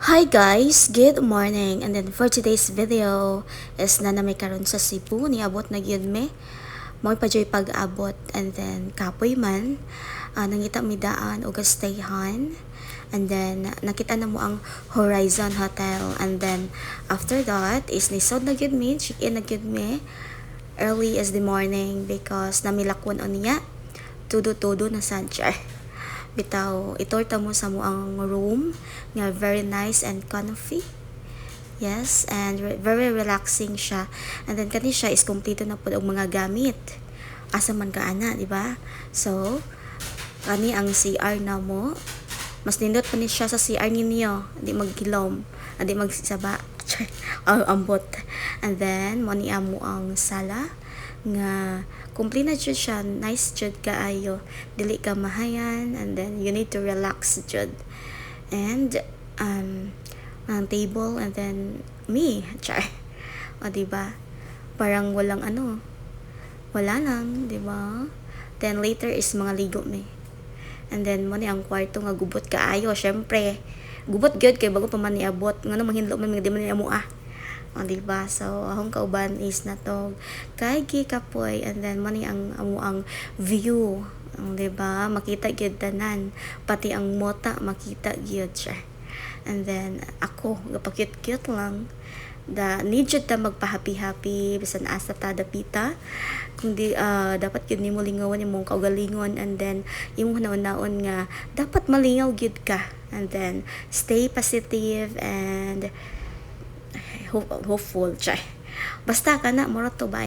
Hi guys, good morning. And then for today's video is na may karon sa Cebu niabot na gyud me. Mo pa joy pag-abot and then kapoy man nangita mi daan og stayhan. And then nakita na mo ang Horizon Hotel, and then after that is nisod na gyud mi, check-in na gyud mi early as the morning because namilakon on niya. Tudo-tudo na sad siya. Bitaw itorta mo sa mo ang room nga very nice and comfy. Yes, and very relaxing siya. And then kani siya is kompleto na pud og mga gamit asa man ka ana, di ba? So kani ang CR na mo, mas nindot pa ni siya sa CR ninyo, di magkilom, di magsaba ambot. And then mo ni amo ang sala nga complete na jud siya, nice jud kaayo, dili ka mahayan, and then you need to relax jud. And ang table, and then me char o diba, parang walang wala lang, diba? Then later is mga ligo me, and then mo ni ang kwarto nga gubot kaayo, syempre gubot gyud kay bago pa man niabot ngano mahinlo man di man ni amo o diba? So akong kauban is natog kay gikapoy, and then mani ang amo ang view, diba? Makita gyud tanan, pati ang mota makita gyud siya. And then ako gapakyut-kyut lang, da need jud ta magpa-happy bisan asa ta dapita, kundi dapat gyud nimo lingawan imong kaugalingon, and then imong naon-naon nga dapat malingaw gyud ka, and then stay positive and hopeful chay. Basta kana moro to ba